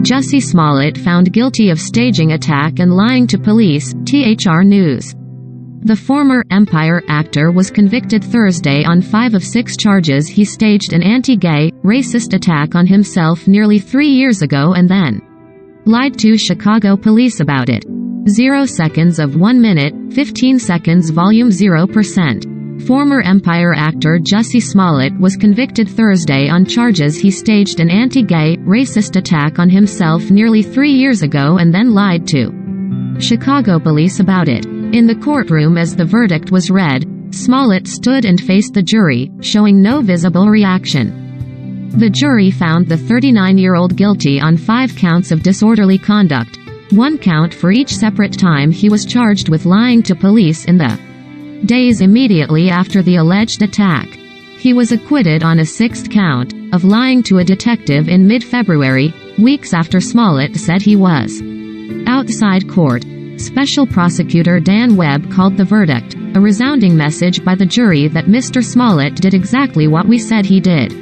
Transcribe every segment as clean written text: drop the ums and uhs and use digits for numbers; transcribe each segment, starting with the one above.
Jussie Smollett found guilty of staging attack and lying to police, THR News. The former Empire actor was convicted Thursday on 5 of 6 charges. He staged an anti-gay, racist attack on himself nearly 3 years ago and then lied to Chicago police about it. 0 seconds of 1 minute, 15 seconds volume 0%. Former Empire actor Jussie Smollett was convicted Thursday on charges he staged an anti-gay, racist attack on himself nearly 3 years ago and then lied to Chicago police about it. In the courtroom as the verdict was read, Smollett stood and faced the jury, showing no visible reaction. The jury found the 39-year-old guilty on 5 counts of disorderly conduct, 1 count for each separate time he was charged with lying to police in the days immediately after the alleged attack. He was acquitted on a 6th count, of lying to a detective in mid-February, weeks after Smollett said he was outside court. Special Prosecutor Dan Webb called the verdict a resounding message by the jury that Mr. Smollett did exactly what we said he did.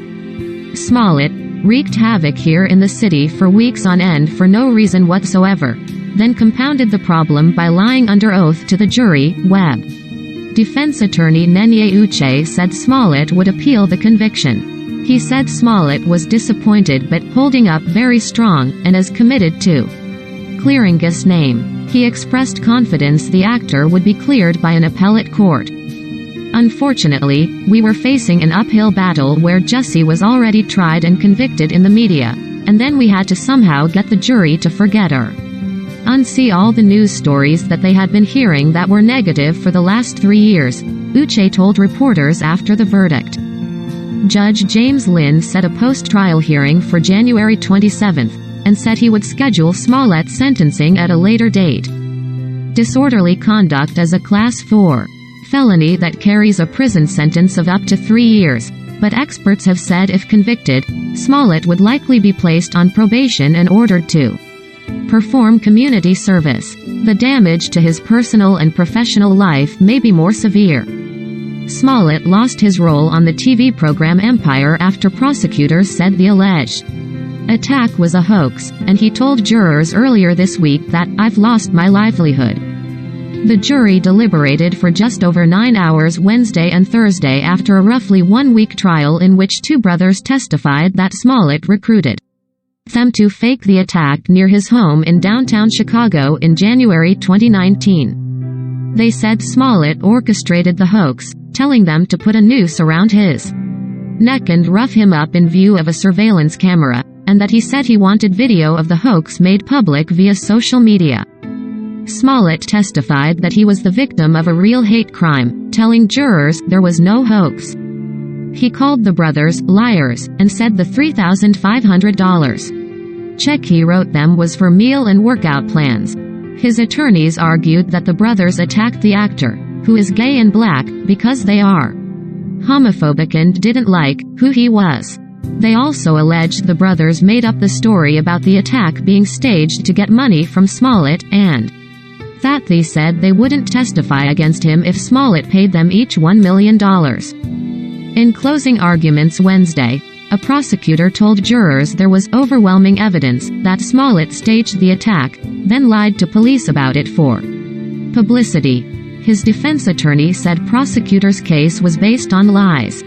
Smollett wreaked havoc here in the city for weeks on end for no reason whatsoever, then compounded the problem by lying under oath to the jury, Webb. Defense attorney Nenye Uche said Smollett would appeal the conviction. He said Smollett was disappointed but holding up very strong, and is committed to clearing his name. He expressed confidence the actor would be cleared by an appellate court. Unfortunately, we were facing an uphill battle where Jussie was already tried and convicted in the media, and then we had to somehow get the jury to forget her. Unsee all the news stories that they had been hearing that were negative for the last 3 years, Uche told reporters after the verdict. Judge James Lynn set a post-trial hearing for January 27, and said he would schedule Smollett's sentencing at a later date. Disorderly conduct is a Class 4 felony that carries a prison sentence of up to 3 years, but experts have said if convicted, Smollett would likely be placed on probation and ordered to perform community service. The damage to his personal and professional life may be more severe. Smollett lost his role on the TV program Empire after prosecutors said the alleged attack was a hoax, and he told jurors earlier this week that, "I've lost my livelihood." The jury deliberated for just over 9 hours Wednesday and Thursday after a roughly 1-week trial in which 2 brothers testified that Smollett recruited them to fake the attack near his home in downtown Chicago in January 2019. They said Smollett orchestrated the hoax, telling them to put a noose around his neck and rough him up in view of a surveillance camera, and that he said he wanted video of the hoax made public via social media. Smollett testified that he was the victim of a real hate crime, telling jurors there was no hoax. He called the brothers liars, and said the $3,500 check he wrote them was for meal and workout plans. His attorneys argued that the brothers attacked the actor, who is gay and black, because they are homophobic and didn't like who he was. They also alleged the brothers made up the story about the attack being staged to get money from Smollett, and that they said they wouldn't testify against him if Smollett paid them each $1 million. In closing arguments Wednesday, a prosecutor told jurors there was overwhelming evidence that Smollett staged the attack, then lied to police about it for publicity. His defense attorney said prosecutors' case was based on lies.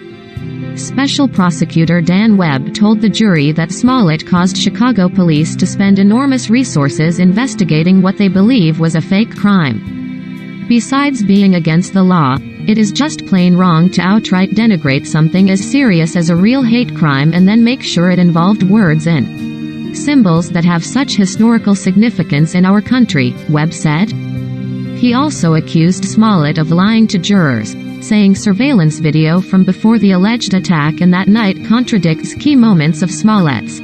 Special Prosecutor Dan Webb told the jury that Smollett caused Chicago police to spend enormous resources investigating what they believe was a fake crime. Besides being against the law, it is just plain wrong to outright denigrate something as serious as a real hate crime and then make sure it involved words and symbols that have such historical significance in our country, Webb said. He also accused Smollett of lying to jurors, saying surveillance video from before the alleged attack and that night contradicts key moments of Smollett's.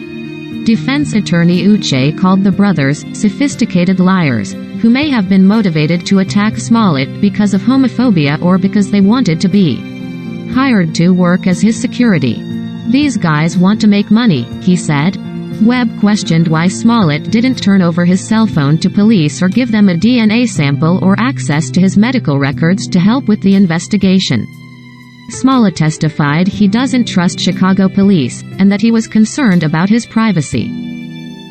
Defense attorney Uche called the brothers sophisticated liars, who may have been motivated to attack Smollett because of homophobia or because they wanted to be hired to work as his security. These guys want to make money, he said. Webb questioned why Smollett didn't turn over his cell phone to police or give them a DNA sample or access to his medical records to help with the investigation. Smollett testified he doesn't trust Chicago police, and that he was concerned about his privacy.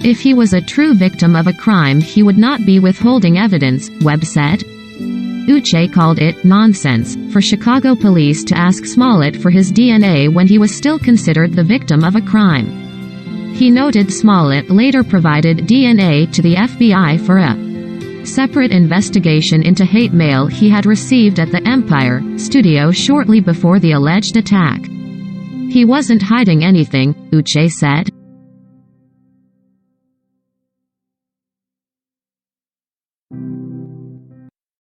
If he was a true victim of a crime, he would not be withholding evidence, Webb said. Uche called it nonsense for Chicago police to ask Smollett for his DNA when he was still considered the victim of a crime. He noted Smollett later provided DNA to the FBI for a separate investigation into hate mail he had received at the Empire studio shortly before the alleged attack. He wasn't hiding anything, Uche said.